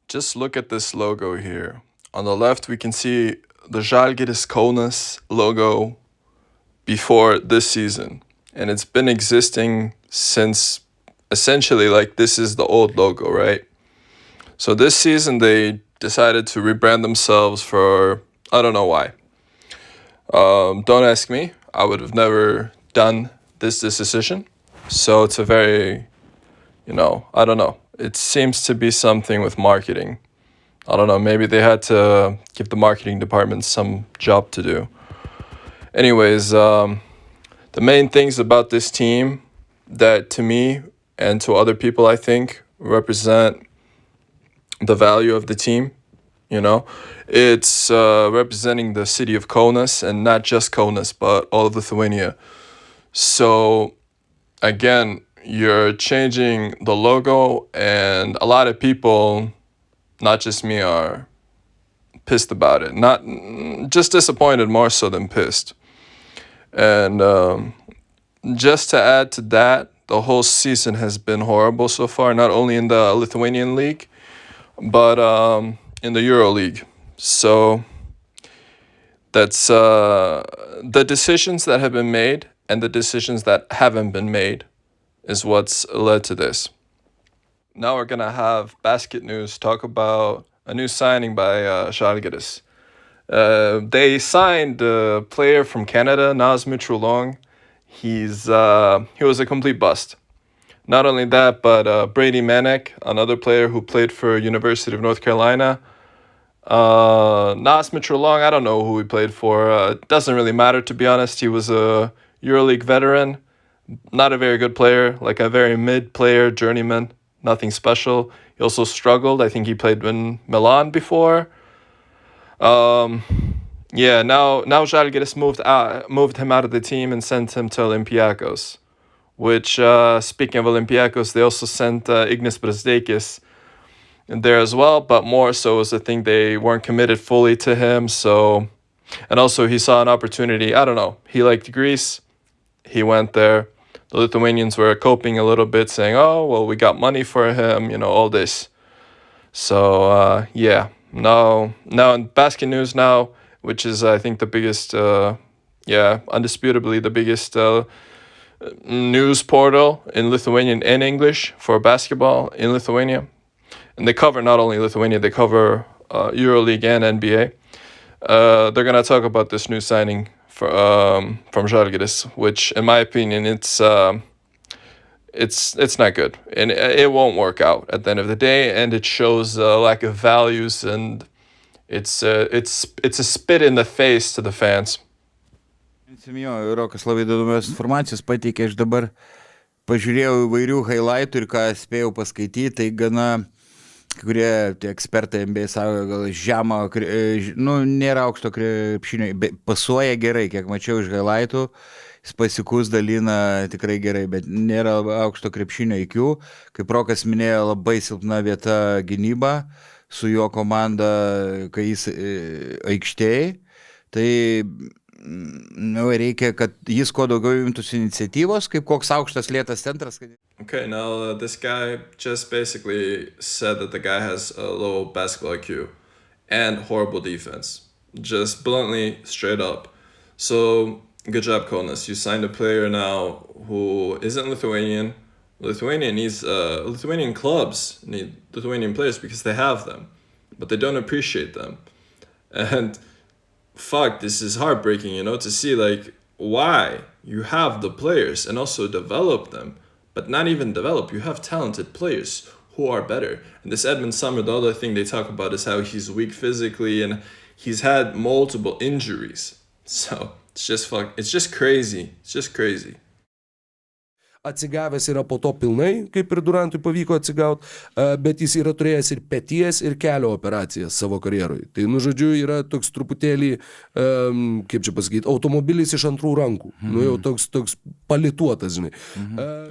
Just look at this logo here. On the left, we can see the Žalgiris Kaunas logo before this season. And it's been existing since essentially like this is the old logo, right? So this season they decided to rebrand themselves for, I don't know why. Don't ask me. I would have never done this decision. So it's a very, I don't know. It seems to be something with marketing. I don't know. Maybe they had to give the marketing department some job to do. Anyways, the main things about this team that to me and to other people, I think, represent the value of the team. It's representing the city of Kaunas, and not just Kaunas, but all of Lithuania. So again, you're changing the logo, and a lot of people, not just me, are pissed about it. Not just disappointed, more so than pissed. And just to add to that, the whole season has been horrible so far, not only in the Lithuanian league, but in the Euroleague. So that's the decisions that have been made and the decisions that haven't been made is what's led to this. Now we're going to have basket news, talk about a new signing by Žalgiris. They signed a player from Canada, Naz Mitrulong. He was a complete bust. Not only that, but Brady Manek, another player who played for University of North Carolina. Naz Mitrulong, I don't know who he played for. It doesn't really matter, to be honest. He was a Euroleague veteran. Not a very good player, like a very mid player, journeyman. Nothing special. He also struggled. I think he played in Milan before. Now Žalgiris moved him out of the team and sent him to Olympiacos. Which, speaking of Olympiacos, they also sent Ignas Brazdeikis in there as well, but more so was the thing they weren't committed fully to him. So, and also he saw an opportunity. I don't know. He liked Greece. He went there. The Lithuanians were coping a little bit, saying, "Oh, well, we got money for him," all this. So, Now in basket news now, which is I think the biggest, undisputably the biggest news portal in Lithuanian and English for basketball in Lithuania. And they cover not only Lithuania, they cover EuroLeague and NBA. They're going to talk about this new signing from Žalgiris, which in my opinion, it's not good. And it won't work out at the end of the day. And it shows a lack of values, and it's a spit in the face to the fans. Rokas labai įdomios informacijos pateikė, aš dabar pažiūrėjau įvairių highlightų ir ką spėjau paskaityti, tai gana, kurie tie ekspertai NBA sako, gal žemą, nėra aukšto krepšinio, pasuoja gerai, kiek mačiau iš highlightų, jis pasikus dalina tikrai gerai, bet nėra aukšto krepšinio IQ, kaip Rokas minėjo, labai silpna vieta gynyba su jo komanda, kai jis aikštėj, tai reikia, kad jis kuo daugiau imtųsi iniciatyvos, kaip koks aukštas lėtas centras. Okay, now this guy just basically said that the guy has a low basketball IQ and horrible defense. Just bluntly, straight up. So, good job, Kaunas. You signed a player now who isn't Lithuanian. Lithuanian clubs need Lithuanian players because they have them, but they don't appreciate them. And fuck, this is heartbreaking, to see like why you have the players and also develop them, but not even develop. You have talented players who are better. And this Edmund Summer, the other thing they talk about is how he's weak physically and he's had multiple injuries. So it's just crazy. It's just crazy. Atsigavęs yra po to pilnai, kaip ir Durantui pavyko atsigauti, bet jis yra turėjęs ir peties, ir kelio operacijas savo karjeroj. Tai, žodžiu, yra toks truputėlį, kaip čia pasakyti, automobilis iš antrų rankų. Jau toks palituotas, žinai.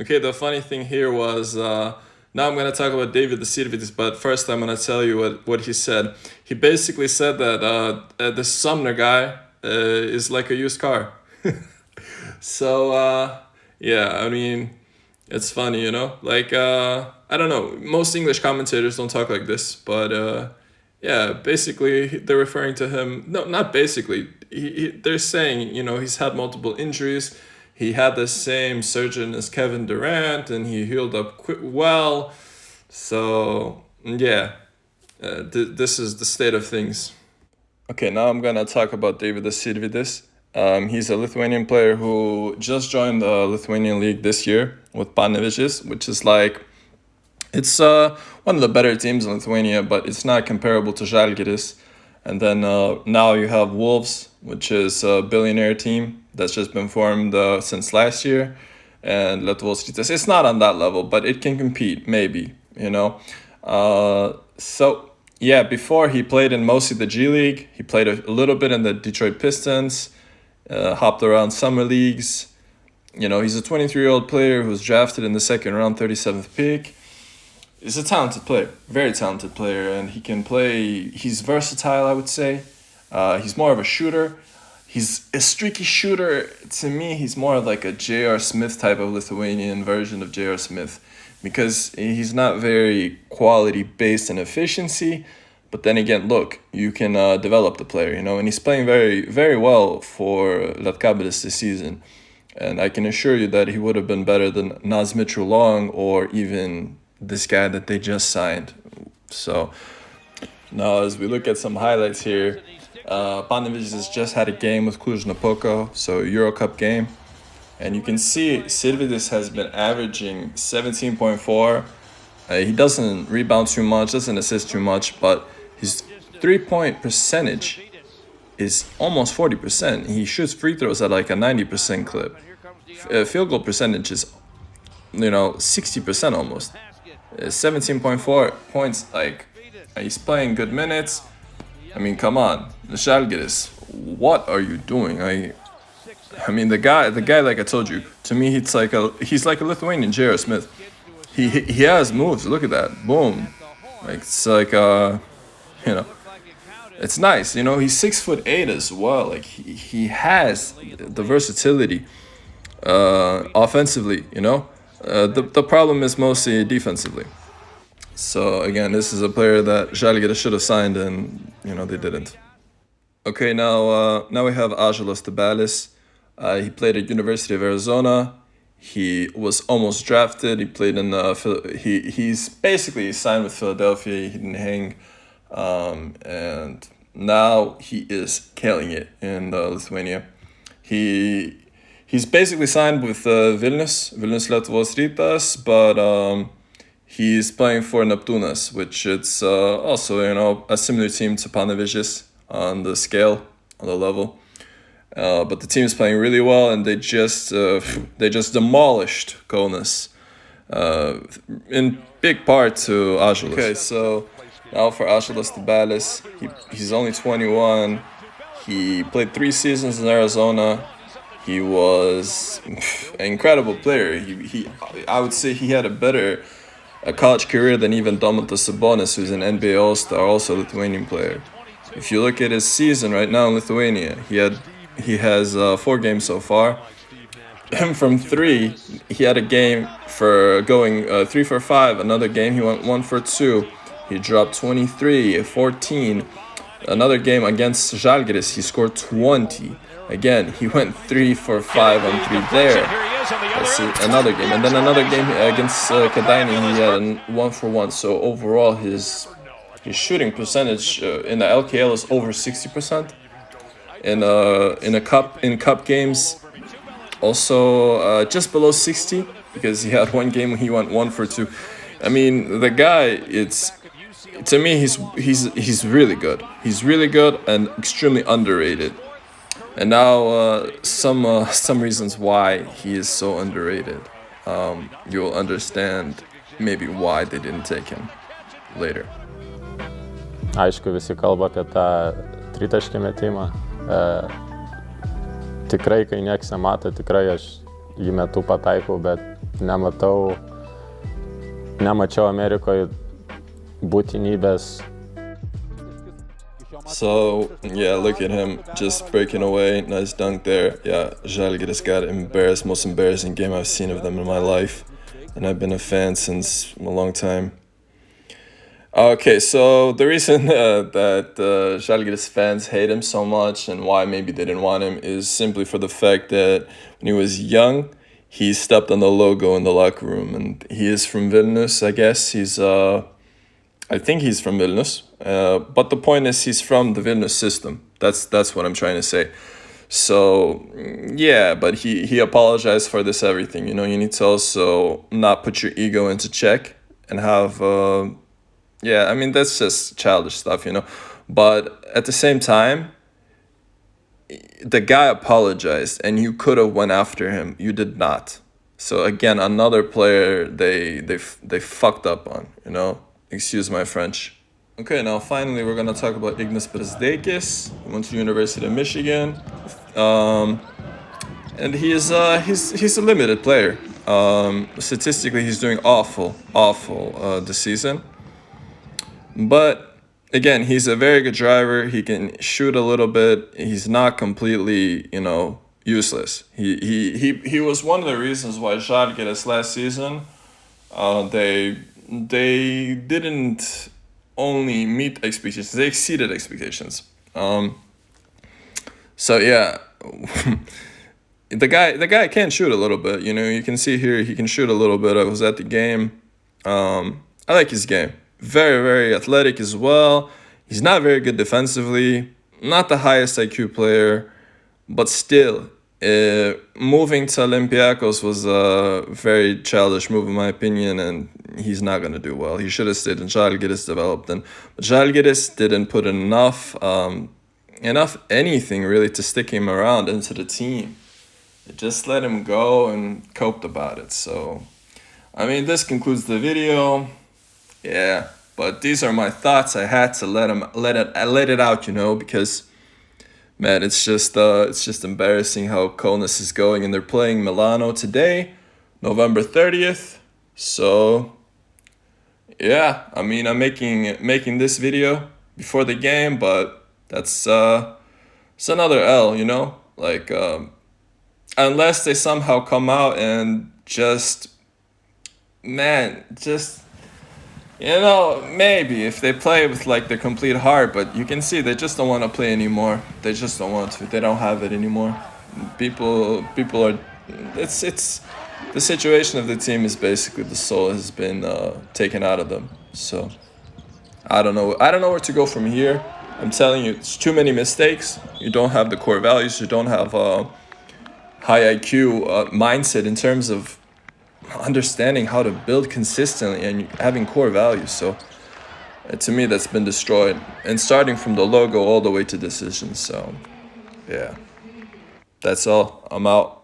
Okay, the funny thing here was, now I'm going to talk about David Sirovitis, but first I'm going to tell you what he said. He basically said that the Sumner guy is like a used car. So, yeah, I mean, It's funny, you know? Like, I don't know. Most English commentators don't talk like this, but yeah, basically they're referring to him. No, not basically. They're saying, you know, he's had multiple injuries. He had the same surgeon as Kevin Durant, and he healed up well. So, yeah, this is the state of things. Okay, now I'm gonna talk about Davidas Sirvidis. He's a Lithuanian player who just joined the Lithuanian league this year with Panevėžys, which is like, it's one of the better teams in Lithuania, but it's not comparable to Žalgiris. And then now you have Wolves, which is a billionaire team that's just been formed since last year. And Lietuvos Rytas, it's not on that level, but it can compete, maybe, you know. So, yeah, before he played in mostly the G League. He played a little bit in the Detroit Pistons, hopped around summer leagues. You know, he's a 23-year-old player who was drafted in the second round, 37th pick. He's a talented player, very talented player, and he can play. He's versatile, I would say. He's more of a shooter. He's a streaky shooter. To me, he's more of like a J.R. Smith type of Lithuanian version of J.R. Smith, because he's not very quality-based in efficiency. But then again, look, you can develop the player, you know, and he's playing very, very well for Lietkabelis this season. And I can assure you that he would have been better than Naz Mitchell-Long or even this guy that they just signed. So now as we look at some highlights here, Panevėžys has just had a game with Cluj-Napoca, so Euro Cup game. And you can see Sirvidis has been averaging 17.4. He doesn't rebound too much, doesn't assist too much, but his three-point percentage is almost 40%. He shoots free throws at like a 90% clip. Field goal percentage is, you know, 60% almost. 17.4 points, like, he's playing good minutes. I mean, come on, Žalgiris, what are you doing? I mean, the guy, like I told you, to me, he's like a Lithuanian J.R. Smith. He has moves. Look at that, boom. Like, it's like you know, it's nice. You know, he's 6'8" as well. Like he has the versatility, offensively. You know, the problem is mostly defensively. So again, this is a player that Žalgiris should have signed, and you know they didn't. Okay, now we have Ąžuolas Tubelis. He played at University of Arizona. He was almost drafted. He played in he's basically signed with Philadelphia. He didn't hang, and now he is killing it in Lithuania. He's basically signed with Vilnius Lietuvos Rytas, but he's playing for Neptūnas, which it's also, you know, a similar team to Panevėžys on the scale, on the level. But the team is playing really well, and they just demolished Kaunas, in big part to Ąžuolas. Okay, so now for Ąžuolas Tubelis, he's only 21. He played 3 seasons in Arizona. He was an incredible player. I would say he had a college career than even Domantas Sabonis, who's an NBA All-Star, also a Lithuanian player. If you look at his season right now in Lithuania, he has 4 games so far. From 3, he had a game for going 3 for 5. Another game he went 1 for 2. He dropped 23, 14. Another game against Žalgiris, he scored 20. Again, he went 3 for 5 on 3 there. That's another game. And then another game against Kėdainiai, he had 1 for 1. So overall, his shooting percentage in the LKL is over 60%. In cup games, also just below 60, because he had 1 game when he went 1 for 2. I mean, the guy, to me, he's really good. He's really good and extremely underrated. And now some reasons why he is so underrated. You'll understand maybe why they didn't take him later. Aišku, visi kalba apie tą tritaškį metimą. Tikrai, kai nieks nemato, tikrai aš jį metu pataikau, bet nemačiau Amerikoje būtinybės. So, yeah, look at him just breaking away. Nice dunk there. Yeah, Žalgiris got embarrassed. Most embarrassing game I've seen of them in my life. and I've been a fan since a long time. Okay, so the reason that Žalgiris fans hate him so much and why maybe they didn't want him is simply for the fact that when he was young, he stepped on the logo in the locker room, and he is from Vilnius, I guess. I think he's from Vilnius, but the point is he's from the Vilnius system. That's what I'm trying to say. So yeah, but he apologized for this everything. You know, you need to also not put your ego into check and have. Yeah, I mean, that's just childish stuff, you know. But at the same time, the guy apologized, and you could have went after him. You did not. So again, another player they fucked up on, you know. Excuse my French. Okay, now finally we're gonna talk about Ignas Brazdeikis. He went to the University of Michigan, and he's a limited player. Statistically, he's doing awful this season. But again, he's a very good driver. He can shoot a little bit. He's not completely, you know, useless. He was one of the reasons why Žalgiris last season, they didn't only meet expectations, they exceeded expectations. So yeah, the guy can shoot a little bit. You know, you can see here he can shoot a little bit. I was at the game. I like his game. Very, very athletic as well. He's not very good defensively. Not the highest IQ player, but still, moving to Olympiacos was a very childish move in my opinion, and he's not going to do well. He should have stayed in Žalgiris, developed in. But Žalgiris didn't put enough anything really to stick him around into the team. It just let him go and coped about it. So, I mean, this concludes the video. Yeah, but these are my thoughts. I had to let it out, you know, because man, it's just embarrassing how Kaunas is going, and they're playing Milano today, November 30th. So yeah, I mean, I'm making this video before the game, but that's it's another L, you know, like unless they somehow come out and just you know, maybe if they play with like their complete heart, but you can see they just don't want to play anymore. They just don't want to. They don't have it anymore. People are. It's the situation of the team is basically the soul has been taken out of them. So I don't know where to go from here. I'm telling you, it's too many mistakes. You don't have the core values. You don't have high IQ mindset in terms of understanding how to build consistently and having core values. So to me, that's been destroyed, and starting from the logo all the way to decisions. So yeah, that's all. I'm out.